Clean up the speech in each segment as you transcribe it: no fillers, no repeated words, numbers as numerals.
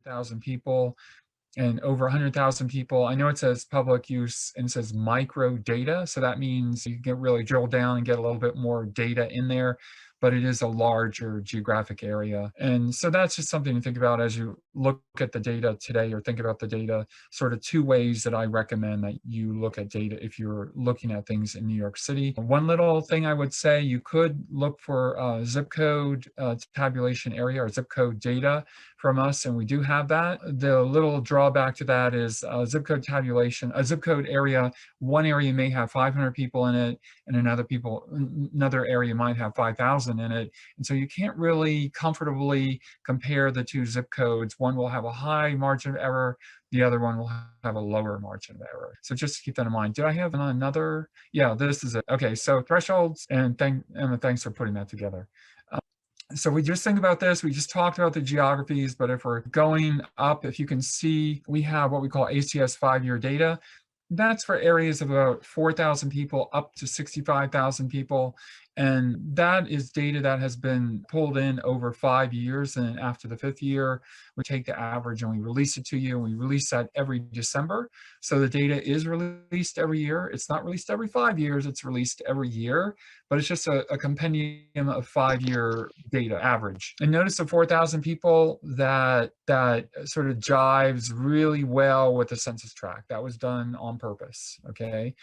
100,000 people and over 100,000 people. I know it says public use and it says micro data. So that means you can really drill down and get a little bit more data in there, but it is a larger geographic area. And so that's just something to think about as you look at the data today or think about the data. Sort of two ways that I recommend that you look at data if you're looking at things in New York City. One little thing I would say, you could look for zip code tabulation area or zip code data from us, and we do have that. The little drawback to that is zip code tabulation, a zip code area, one area may have 500 people in it, and another area might have 5,000 in it. And so you can't really comfortably compare the two zip codes. One will have a high margin of error, the other one will have a lower margin of error. So just keep that in mind. Did I have another? Yeah, this is it. Okay, so thresholds, and Emma, thanks for putting that together. So we just think about this, we just talked about the geographies, but if we're going up, if you can see, we have what we call ACS 5-year data. That's for areas of about 4,000 people up to 65,000 people. And that is data that has been pulled in over 5 years. And after the 5th year, we take the average and we release it to you. And we release that every December. So the data is released every year. It's not released every 5 years, it's released every year. But it's just a compendium of 5-year data average. And notice the 4,000 people that sort of jives really well with the census tract. That was done on purpose, okay?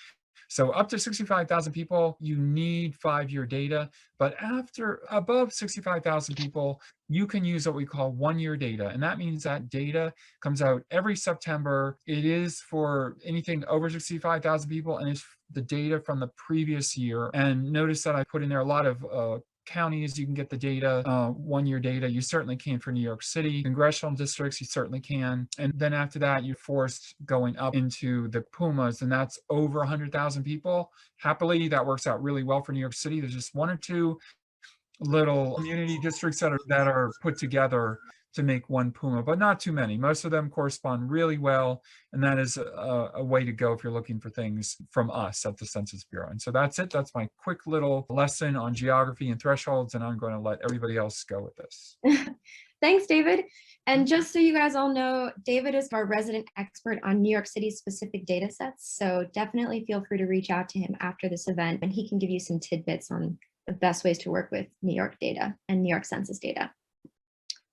So up to 65,000 people, you need 5-year data, but above 65,000 people, you can use what we call 1-year data. And that means that data comes out every September. It is for anything over 65,000 people, and it's the data from the previous year. And notice that I put in there a lot of counties, you can get the data, 1-year data. You certainly can for New York City. Congressional districts, you certainly can. And then after that, you're forced going up into the PUMAs, and that's over 100,000 people. Happily, that works out really well for New York City. There's just 1 or 2 little community districts that are put together to make one PUMA, but not too many. Most of them correspond really well, and that is a way to go if you're looking for things from us at the Census Bureau. And so that's it. That's my quick little lesson on geography and thresholds, and I'm going to let everybody else go with this. Thanks, David. And just so you guys all know, David is our resident expert on New York City specific data sets. So definitely feel free to reach out to him after this event, and he can give you some tidbits on the best ways to work with New York data and New York Census data.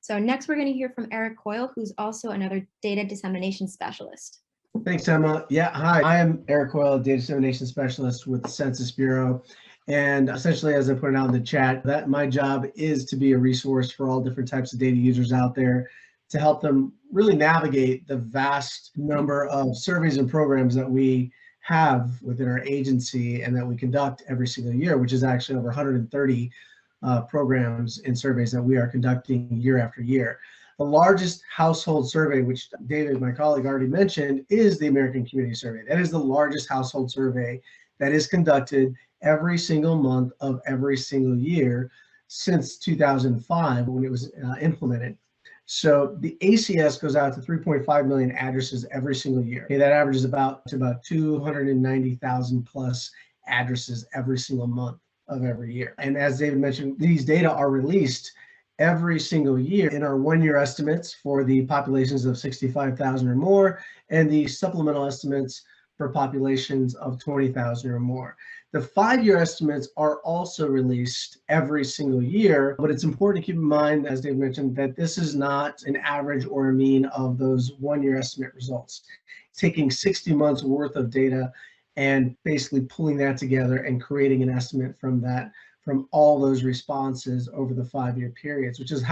So next, we're going to hear from Eric Coyle, who's also another data dissemination specialist. Thanks, Emma. Yeah, hi, I am Eric Coyle, a data dissemination specialist with the Census Bureau. And essentially, as I put it out in the chat, that my job is to be a resource for all different types of data users out there to help them really navigate the vast number of surveys and programs that we have within our agency and that we conduct every single year, which is actually over 130 programs and surveys that we are conducting year after year. The largest household survey, which David, my colleague, already mentioned, is the American Community Survey. That is the largest household survey that is conducted every single month of every single year since 2005 when it was implemented. So the ACS goes out to 3.5 million addresses every single year. Okay, that averages about 290,000 plus addresses every single month of every year. And as David mentioned, these data are released every single year in our 1-year estimates for the populations of 65,000 or more, and the supplemental estimates for populations of 20,000 or more. The 5-year estimates are also released every single year, but it's important to keep in mind, as Dave mentioned, that this is not an average or a mean of those 1-year estimate results. It's taking 60 months worth of data and basically pulling that together and creating an estimate from that, from all those responses over the 5-year periods, which is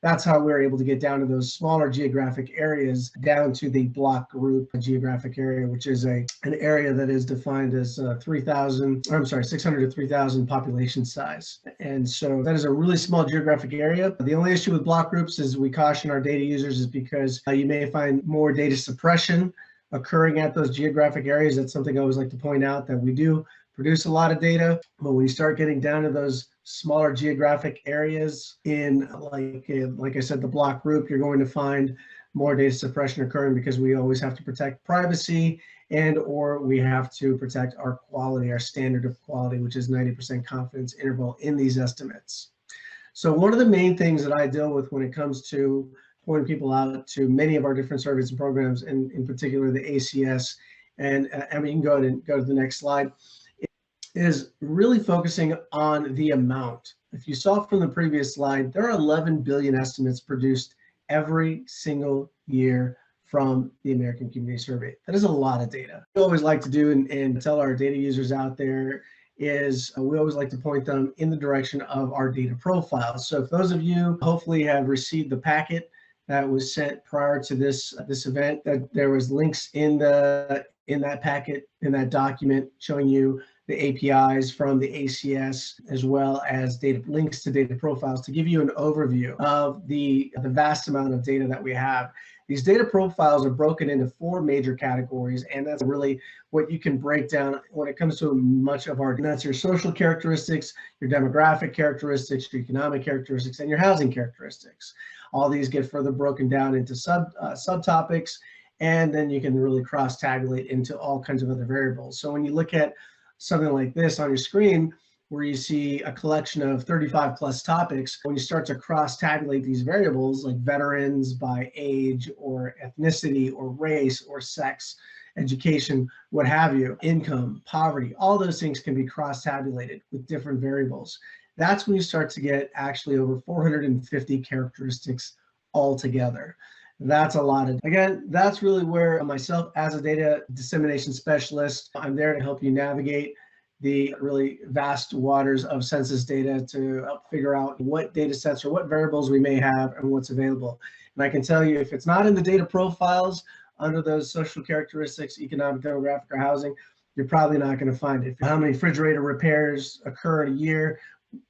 that's how we're able to get down to those smaller geographic areas, down to the block group geographic area, which is an area that is defined as 600 to 3,000 population size. And so that is a really small geographic area. The only issue with block groups, is we caution our data users, is because you may find more data suppression occurring at those geographic areas. That's something I always like to point out, that we do produce a lot of data, but when you start getting down to those smaller geographic areas in, like I said, the block group, you're going to find more data suppression occurring, because we always have to protect privacy or we have to protect our quality, our standard of quality, which is 90% confidence interval in these estimates. So one of the main things that I deal with when it comes to point people out to many of our different surveys and programs, and in particular the ACS. And Emma, you can go ahead and go to the next slide. It is really focusing on the amount. If you saw from the previous slide, there are 11 billion estimates produced every single year from the American Community Survey. That is a lot of data. We always like to do and tell our data users out there is we always like to point them in the direction of our data profiles. So if those of you hopefully have received the packet that was sent prior to this event, that there was links in that packet, in that document, showing you the APIs from the ACS, as well as data links to data profiles to give you an overview of the vast amount of data that we have. These data profiles are broken into 4 major categories, and that's really what you can break down when it comes to much of our, that's your social characteristics, your demographic characteristics, your economic characteristics, and your housing characteristics. All these get further broken down into subtopics, and then you can really cross-tabulate into all kinds of other variables. So when you look at something like this on your screen, where you see a collection of 35 plus topics, when you start to cross-tabulate these variables like veterans by age or ethnicity or race or sex, education, what have you, income, poverty, all those things can be cross-tabulated with different variables. That's when you start to get actually over 450 characteristics altogether. That's a lot of, again, that's really where myself as a data dissemination specialist, I'm there to help you navigate the really vast waters of census data to help figure out what data sets or what variables we may have and what's available. And I can tell you, if it's not in the data profiles under those social characteristics, economic, demographic, or housing, you're probably not going to find it. How many refrigerator repairs occur in a year,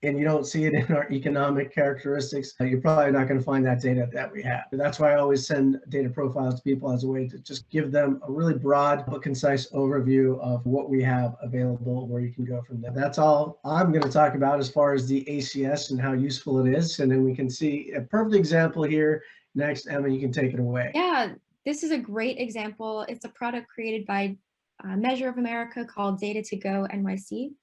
and you don't see it in our economic characteristics, you're probably not going to find that data that we have. That's why I always send data profiles to people as a way to just give them a really broad but concise overview of what we have available, where you can go from there. That's all I'm going to talk about as far as the ACS and how useful it is. And then we can see a perfect example here. Next, Emma, you can take it away. Yeah, this is a great example. It's a product created by Measure of America called Go NYC.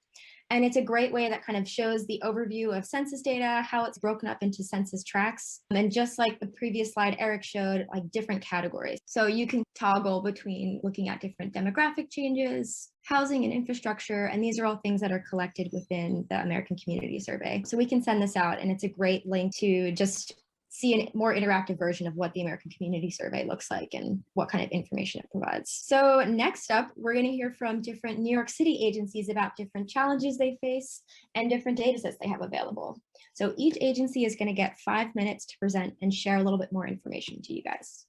And it's a great way that kind of shows the overview of census data, how it's broken up into census tracts. And just like the previous slide Eric showed, like different categories. So you can toggle between looking at different demographic changes, housing and infrastructure, and these are all things that are collected within the American Community Survey. So we can send this out, and it's a great link to just see a more interactive version of what the American Community Survey looks like and what kind of information it provides. So next up, we're going to hear from different New York City agencies about different challenges they face and different data sets they have available. So each agency is going to get 5 minutes to present and share a little bit more information to you guys.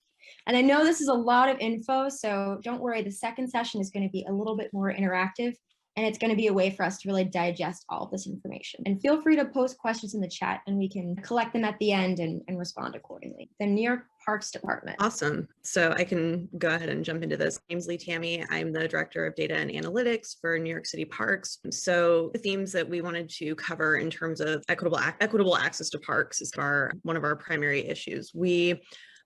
And I know this is a lot of info, so don't worry, the second session is going to be a little bit more interactive. And it's going to be a way for us to really digest all of this information. And feel free to post questions in the chat and we can collect them at the end and respond accordingly. The New York Parks Department. Awesome. So I can go ahead and jump into this. My name's Lee Tammy. I'm the Director of Data and Analytics for New York City Parks. So the themes that we wanted to cover in terms of equitable access to parks is one of our primary issues. We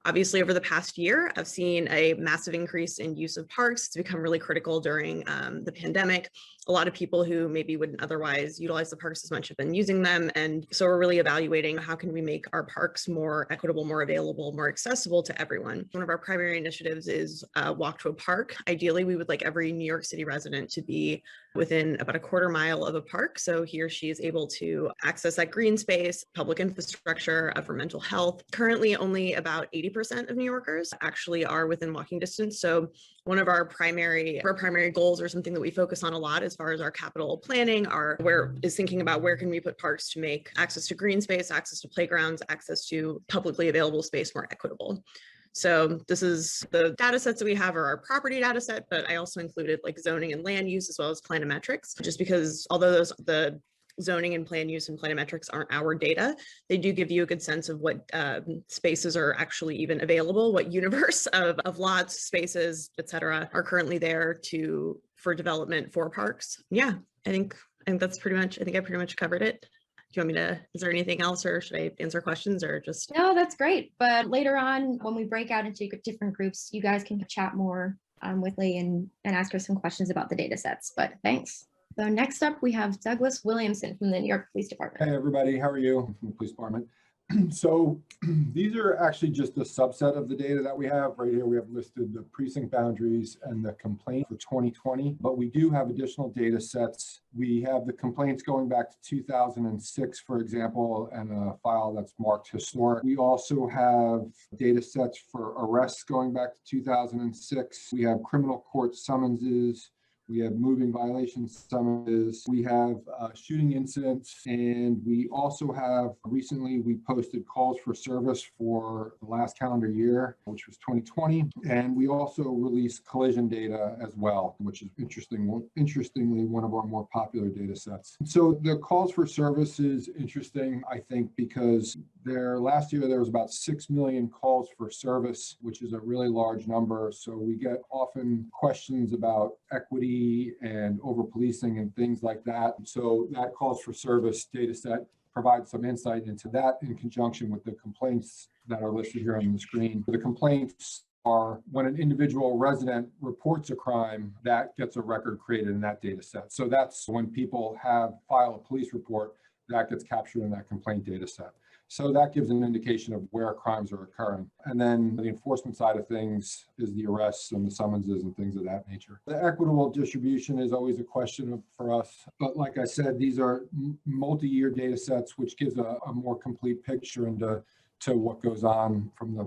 obviously, over the past year, I've seen a massive increase in use of parks. It's become really critical during the pandemic. A lot of people who maybe wouldn't otherwise utilize the parks as much have been using them. And so we're really evaluating how can we make our parks more equitable, more available, more accessible to everyone. One of our primary initiatives is Walk to a Park. Ideally, we would like every New York City resident to be within about a quarter mile of a park. So he or she is able to access that green space, public infrastructure for mental health. Currently, only about 80% of New Yorkers actually are within walking distance. So one of our primary goals, or something that we focus on a lot as far as our capital planning, is thinking about where can we put parks to make access to green space, access to playgrounds, access to publicly available space more equitable. So this is the data sets that we have are our property data set, but I also included like zoning and land use as well as planometrics, just because although the zoning and plan use and planometrics aren't our data, they do give you a good sense of what spaces are actually even available, what universe of lots, spaces, et cetera, are currently there for development for parks. Yeah, I think that's pretty much, I think I pretty much covered it. Do you want me to, is there anything else, or should I answer questions, or just? No, that's great. But later on, when we break out into different groups, you guys can chat more with Lee and ask her some questions about the data sets, but thanks. So next up, we have Douglas Williamson from the New York Police Department. Hey, everybody. How are you? I'm from the police department. So these are actually just a subset of the data that we have. Right here, we have listed the precinct boundaries and the complaint for 2020, but we do have additional data sets. We have the complaints going back to 2006, for example, and a file that's marked historic. We also have data sets for arrests going back to 2006. We have criminal court summonses. We have moving violation summonses. We have shooting incidents. And we also have, recently we posted calls for service for the last calendar year, which was 2020. And we also released collision data as well, which is interestingly one of our more popular data sets. So the calls for service is interesting, I think, because last year there was about 6 million calls for service, which is a really large number. So we get often questions about equity and over policing and things like that. So that calls for service data set provides some insight into that in conjunction with the complaints that are listed here on the screen. The complaints are when an individual resident reports a crime, that gets a record created in that data set. So that's when people file a police report, that gets captured in that complaint data set. So that gives an indication of where crimes are occurring. And then the enforcement side of things is the arrests and the summonses and things of that nature. The equitable distribution is always a question for us. But like I said, these are multi-year data sets, which gives a more complete picture into what goes on from the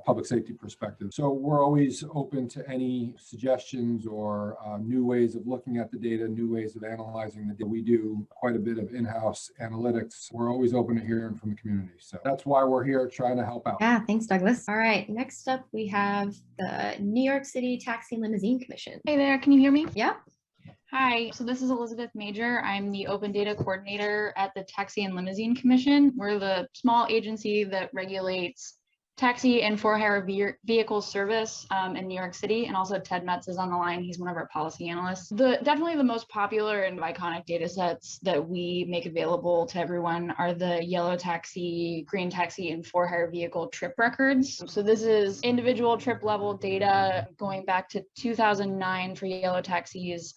public safety perspective. So we're always open to any suggestions or new ways of looking at the data, new ways of analyzing the data. We do quite a bit of in-house analytics. We're always open to hearing from the community. So that's why we're here trying to help out. Yeah, thanks, Douglas. All right, next up we have the New York City Taxi and Limousine Commission. Hey there, can you hear me? Yeah. Hi, so this is Elizabeth Major. I'm the Open Data Coordinator at the Taxi and Limousine Commission. We're the small agency that regulates taxi and for-hire vehicle service in New York City. And also Ted Metz is on the line. He's one of our policy analysts. Definitely the most popular and iconic data sets that we make available to everyone are the yellow taxi, green taxi, and for-hire vehicle trip records. So this is individual trip level data going back to 2009 for yellow taxis,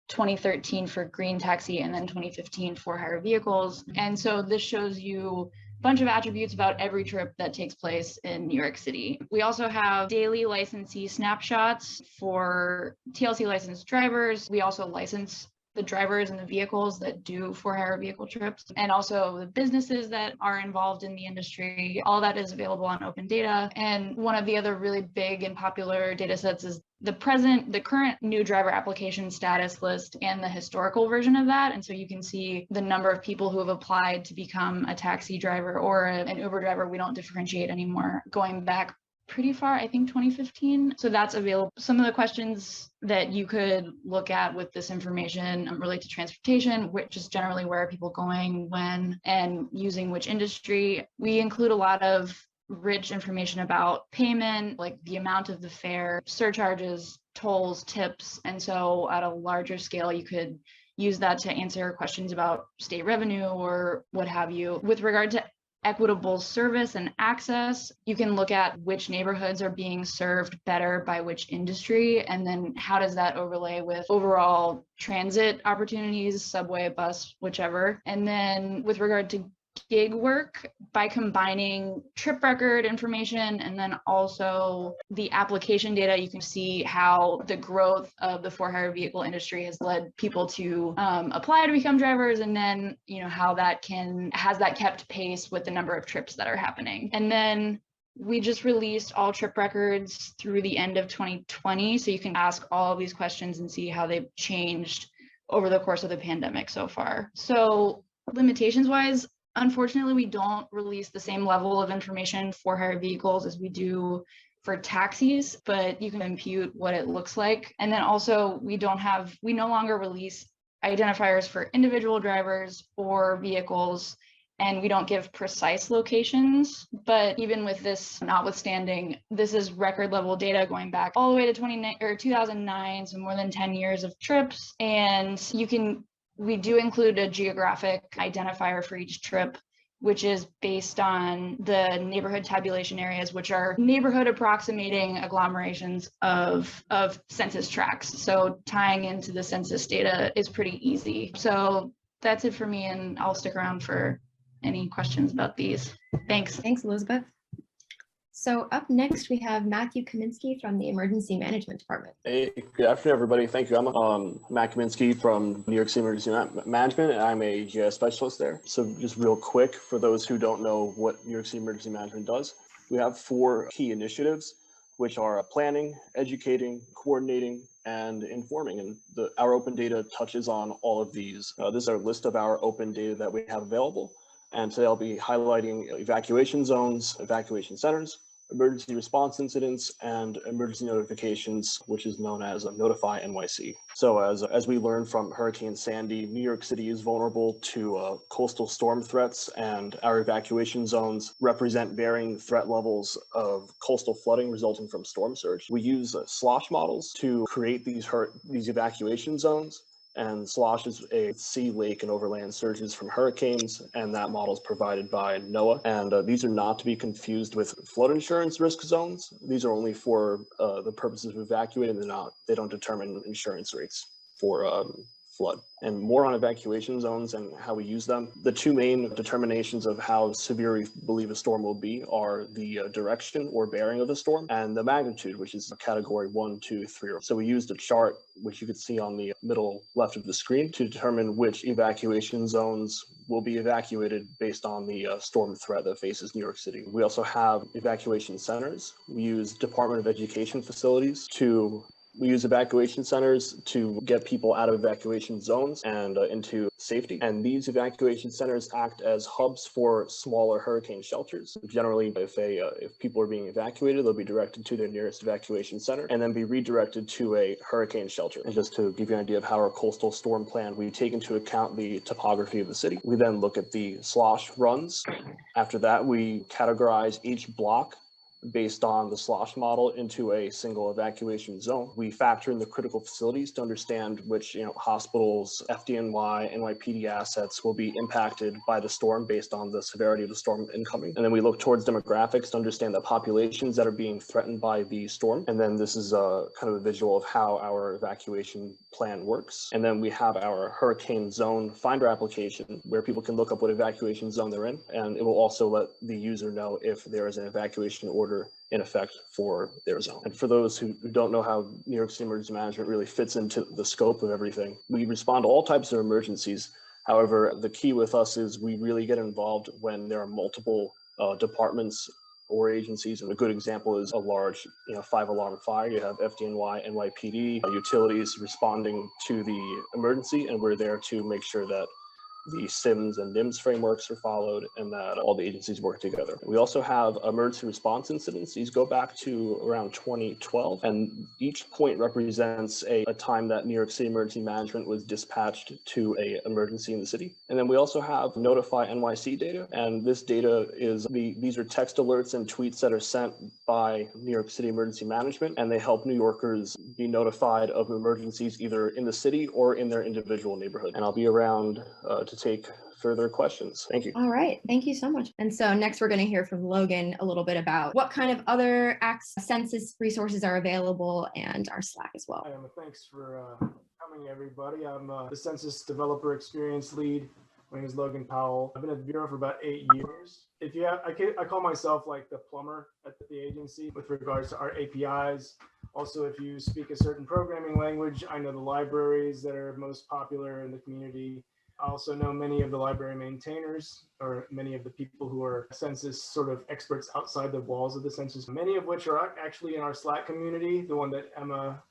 2013 for green taxi, and then 2015 for hire vehicles. And so this shows you a bunch of attributes about every trip that takes place in New York City. We also have daily licensee snapshots for TLC licensed drivers. We also license the drivers and the vehicles that do for hire vehicle trips, and also the businesses that are involved in the industry. All that is available on open data. And one of the other really big and popular data sets is the current new driver application status list and the historical version of that. And so you can see the number of people who have applied to become a taxi driver or an Uber driver. We don't differentiate anymore, going back pretty far, I think 2015. So that's available. Some of the questions that you could look at with this information relate to transportation, which is generally where are people going, when, and using which industry. We include a lot of rich information about payment, like the amount of the fare, surcharges, tolls, tips. And so at a larger scale, you could use that to answer questions about state revenue or what have you. With regard to equitable service and access, you can look at which neighborhoods are being served better by which industry, and then how does that overlay with overall transit opportunities, subway, bus, whichever. And then with regard to gig work, by combining trip record information and then also the application data, you can see how the growth of the for-hire vehicle industry has led people to apply to become drivers, and then how that has that kept pace with the number of trips that are happening. And then we just released all trip records through the end of 2020, so you can ask all of these questions and see how they've changed over the course of the pandemic so far. So limitations wise, unfortunately, we don't release the same level of information for hire vehicles as we do for taxis, but you can impute what it looks like. And then also we no longer release identifiers for individual drivers or vehicles, and we don't give precise locations. But even with this notwithstanding, this is record level data going back all the way to 2009, so more than 10 years of trips. And we do include a geographic identifier for each trip, which is based on the neighborhood tabulation areas, which are neighborhood approximating agglomerations of census tracts. So tying into the census data is pretty easy. So that's it for me, and I'll stick around for any questions about these. Thanks. Thanks, Elizabeth. So up next, we have Matthew Kaminsky from the Emergency Management Department. Hey, good afternoon, everybody. Thank you. I'm Matt Kaminsky from New York City Emergency Management, and I'm a GIS specialist there. So just real quick, for those who don't know what New York City Emergency Management does, we have 4 key initiatives, which are planning, educating, coordinating, and informing. And our open data touches on all of these. This is our list of our open data that we have available. And today I'll be highlighting evacuation zones, evacuation centers, emergency response incidents, and emergency notifications, which is known as Notify NYC. So as we learned from Hurricane Sandy, New York City is vulnerable to coastal storm threats, and our evacuation zones represent varying threat levels of coastal flooding resulting from storm surge. We use slosh models to create these evacuation zones. And slosh is a sea, lake, and overland surges from hurricanes, and that model is provided by NOAA. And these are not to be confused with flood insurance risk zones. These are only for the purposes of evacuating. They don't determine insurance rates for flood. And more on evacuation zones and how we use them. The 2 main determinations of how severe we believe a storm will be are the direction or bearing of the storm and the magnitude, which is category 1, 2, 3. So we used a chart, which you can see on the middle left of the screen, to determine which evacuation zones will be evacuated based on the storm threat that faces New York City. We also have evacuation centers. We use Department of Education facilities We use evacuation centers to get people out of evacuation zones and into safety. And these evacuation centers act as hubs for smaller hurricane shelters. Generally, if people are being evacuated, they'll be directed to their nearest evacuation center and then be redirected to a hurricane shelter. And just to give you an idea of how our coastal storm plan, we take into account the topography of the city. We then look at the slosh runs. After that, we categorize each block based on the slosh model into a single evacuation zone. We factor in the critical facilities to understand which hospitals, FDNY, NYPD assets will be impacted by the storm based on the severity of the storm incoming. And then we look towards demographics to understand the populations that are being threatened by the storm. And then this is kind of a visual of how our evacuation plan works. And then we have our hurricane zone finder application where people can look up what evacuation zone they're in. And it will also let the user know if there is an evacuation order in effect for their zone. And for those who don't know how New York City Emergency Management really fits into the scope of everything, we respond to all types of emergencies. However, the key with us is we really get involved when there are multiple departments or agencies. And a good example is a large 5-alarm fire. You have FDNY, NYPD, utilities responding to the emergency, and we're there to make sure that the SIMS and NIMS frameworks are followed and that all the agencies work together. We also have emergency response incidents. These go back to around 2012, and each point represents a time that New York City Emergency Management was dispatched to an emergency in the city. And then we also have Notify NYC data, and this data is these are text alerts and tweets that are sent by New York City Emergency Management, and they help New Yorkers be notified of emergencies either in the city or in their individual neighborhood. And I'll be around to take further questions. Thank you. All right, thank you so much. And so next we're going to hear from Logan a little bit about what kind of other census resources are available and our Slack as well. Hi, Emma. Thanks for coming, everybody. I'm the Census Developer Experience Lead. My name is Logan Powell. I've been at the Bureau for about 8 years. I call myself like the plumber at the agency with regards to our APIs. Also, if you speak a certain programming language, I know the libraries that are most popular in the community. I also know many of the library maintainers, or many of the people who are census sort of experts outside the walls of the census, many of which are actually in our Slack community. The one that Emma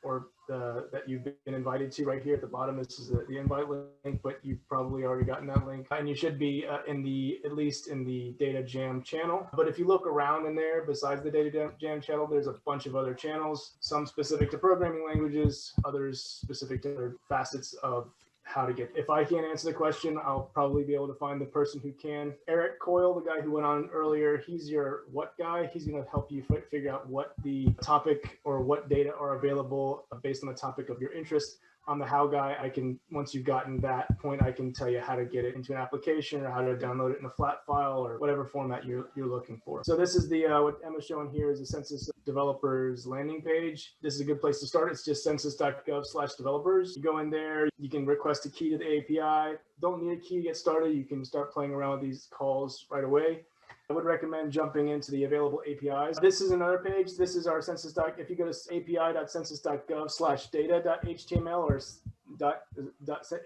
that you've been invited to right here at the bottom, this is the invite link, but you've probably already gotten that link. And you should be at least in the Data Jam channel. But if you look around in there, besides the Data Jam channel, there's a bunch of other channels, some specific to programming languages, others specific to other facets of how to get. If I can't answer the question, I'll probably be able to find the person who can. Eric Coyle, the guy who went on earlier, he's your what guy. He's going to help you figure out what the topic or what data are available based on the topic of your interest. I'm the how guy. I can, once you've gotten that point, I can tell you how to get it into an application or how to download it in a flat file or whatever format you're looking for. So this is the, what Emma's showing here is the Census developers landing page. This is a good place to start. It's just census.gov/developers. You go in there, you can request a key to the API. Don't need a key to get started. You can start playing around with these calls right away. I would recommend jumping into the available APIs. This is another page. This is our census doc. If you go to api.census.gov/data.html or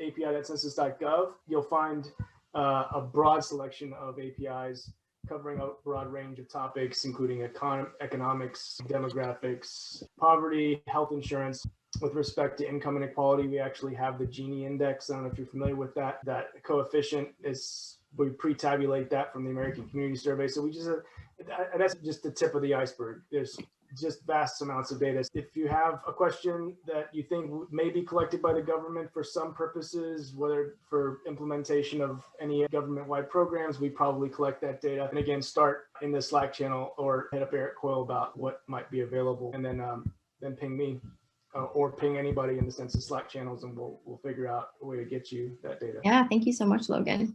api.census.gov, you'll find a broad selection of APIs covering a broad range of topics, including economics, demographics, poverty, health insurance. With respect to income inequality, we actually have the Gini index. I don't know if you're familiar with that. That coefficient is, we pre-tabulate that from the American Community Survey. So we just, that's just the tip of the iceberg. There's just vast amounts of data. If you have a question that you think may be collected by the government for some purposes, whether for implementation of any government-wide programs, we probably collect that data. And again, start in the Slack channel or hit up Eric Coyle about what might be available, and then ping me. Or ping anybody in the Census Slack channels, and we'll figure out a way to get you that data. Yeah, thank you so much, Logan.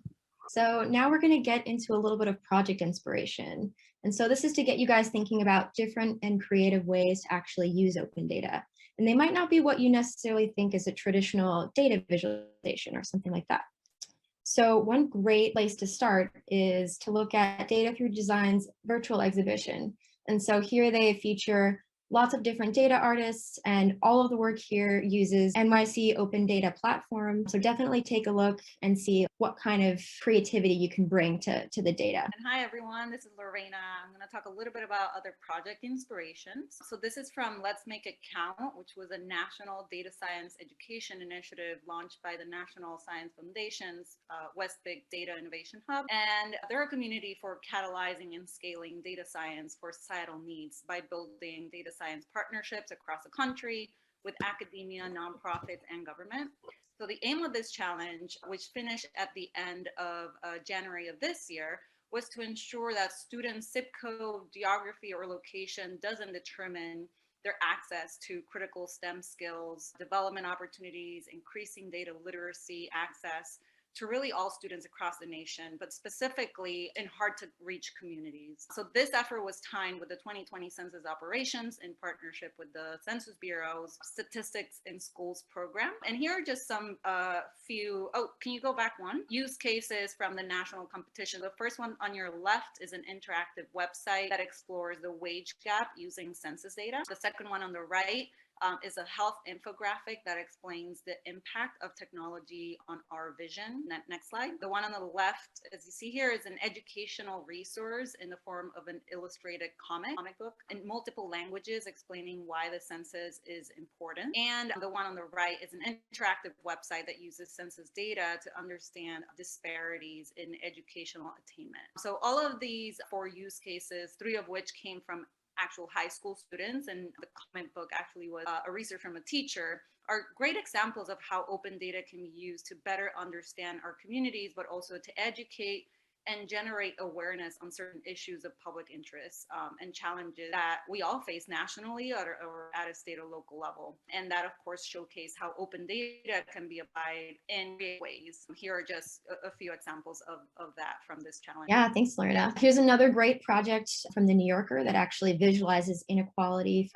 So now we're going to get into a little bit of project inspiration. And so this is to get you guys thinking about different and creative ways to actually use open data. And they might not be what you necessarily think is a traditional data visualization or something like that. So one great place to start is to look at Data Through Design's virtual exhibition. And so here they feature lots of different data artists, and all of the work here uses NYC Open Data Platform. So definitely take a look and see what kind of creativity you can bring to the data. And hi everyone, this is Lorena. I'm going to talk a little bit about other project inspirations. So this is from Let's Make It Count, which was a national data science education initiative launched by the National Science Foundation's West Big Data Innovation Hub. And they're a community for catalyzing and scaling data science for societal needs by building data science partnerships across the country with academia, nonprofits, and government. So the aim of this challenge, which finished at the end of January of this year, was to ensure that students' zip code, geography, or location doesn't determine their access to critical STEM skills, development opportunities, increasing data literacy, access to really all students across the nation, but specifically in hard to reach communities. So this effort was timed with the 2020 census operations in partnership with the Census Bureau's Statistics in Schools program. And here are just some few, can you go back one? Use cases from the national competition. The first one on your left is an interactive website that explores the wage gap using census data. The second one on the right is a health infographic that explains the impact of technology on our vision. Next slide. The one on the left, as you see here, is an educational resource in the form of an illustrated comic book in multiple languages explaining why the census is important. And the one on the right is an interactive website that uses census data to understand disparities in educational attainment. So all of these 4 use cases, 3 of which came from actual high school students, and the comic book actually was a research from a teacher, are great examples of how open data can be used to better understand our communities, but also to educate and generate awareness on certain issues of public interest and challenges that we all face nationally or at a state or local level. And that, of course, showcase how open data can be applied in creative ways. Here are just a few examples of that from this challenge. Yeah, thanks, Lorena. Here's another great project from the New Yorker that actually visualizes inequality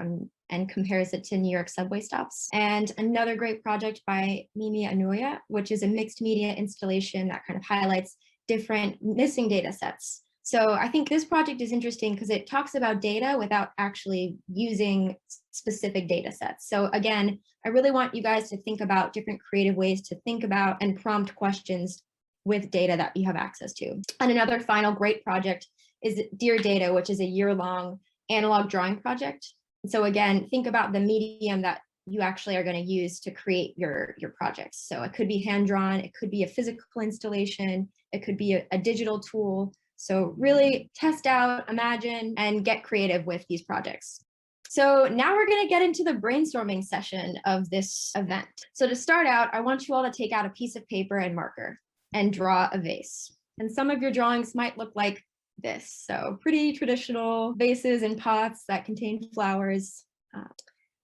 and compares it to New York subway stops. And another great project by Mimi Anuya, which is a mixed media installation that kind of highlights different missing data sets. So I think this project is interesting because it talks about data without actually using specific data sets. So again, I really want you guys to think about different creative ways to think about and prompt questions with data that you have access to. And another final great project is Dear Data, which is a year-long analog drawing project. So again, think about the medium that you actually are going to use to create your projects. So it could be hand-drawn, it could be a physical installation, it could be a digital tool. So really test out, imagine, and get creative with these projects. So now we're going to get into the brainstorming session of this event. So to start out, I want you all to take out a piece of paper and marker and draw a vase. And some of your drawings might look like this. So pretty traditional vases and pots that contain flowers.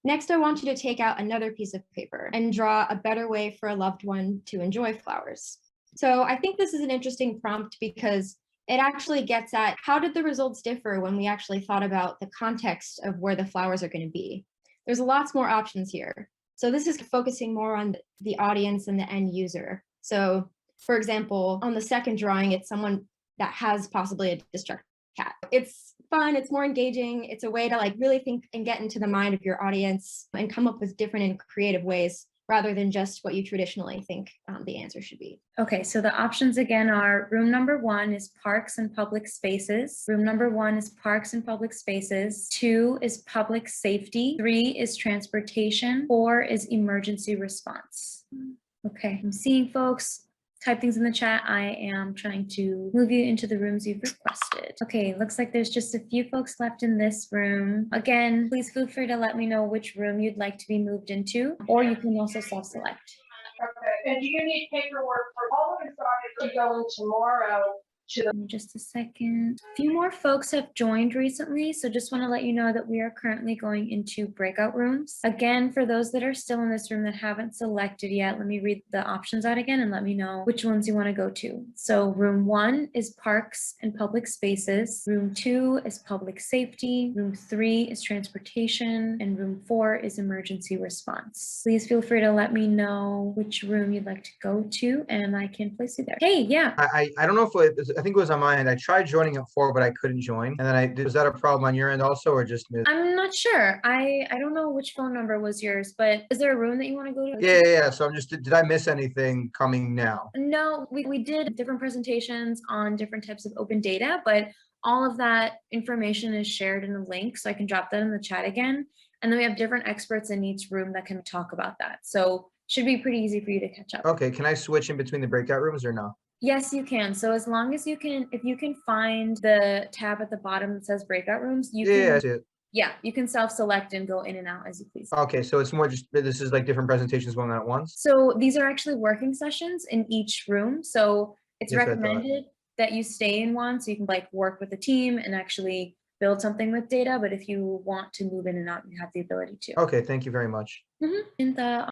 Next, I want you to take out another piece of paper and draw a better way for a loved one to enjoy flowers. So I think this is an interesting prompt because it actually gets at how did the results differ when we actually thought about the context of where the flowers are going to be. There's lots more options here. So this is focusing more on the audience and the end user. So for example, on the second drawing, it's someone that has possibly a distressed cat. It's fun, it's more engaging. It's a way to like really think and get into the mind of your audience and come up with different and creative ways rather than just what you traditionally think the answer should be. Okay, so the options again are room number 1 is parks and public spaces. Room number 1 is parks and public spaces. 2 is public safety. 3 is transportation. 4 is emergency response. Okay, I'm seeing folks type things in the chat. I am trying to move you into the rooms you've requested. Okay, looks like there's just a few folks left in this room. Again, please feel free to let me know which room you'd like to be moved into, or you can also self-select. Okay, and do you need paperwork for all of it to go in tomorrow? Just a second. A few more folks have joined recently, so just want to let you know that we are currently going into breakout rooms. Again, for those that are still in this room that haven't selected yet, let me read the options out again and let me know which ones you want to go to. So room 1 is parks and public spaces. Room 2 is public safety. Room 3 is transportation. And room 4 is emergency response. Please feel free to let me know which room you'd like to go to and I can place you there. Hey, yeah. I don't know if I think it was on my end. I tried joining at 4, but I couldn't join. And then was that a problem on your end also, or just me? I'm not sure. I don't know which phone number was yours, but is there a room that you want to go to? Yeah. So I'm just, did I miss anything coming now? No, we did different presentations on different types of open data, but all of that information is shared in a link. So I can drop that in the chat again. And then we have different experts in each room that can talk about that. So should be pretty easy for you to catch up. Okay, can I switch in between the breakout rooms or no? Yes, you can. So as long as you can, if you can find the tab at the bottom that says breakout rooms, you can, I see it. Yeah, you can self-select and go in and out as you please. Okay, so it's more just, this is like different presentations going on at once? So these are actually working sessions in each room. So it's recommended that you stay in one so you can like work with the team and actually build something with data. But if you want to move in and out, you have the ability to. Okay, thank you very much. In the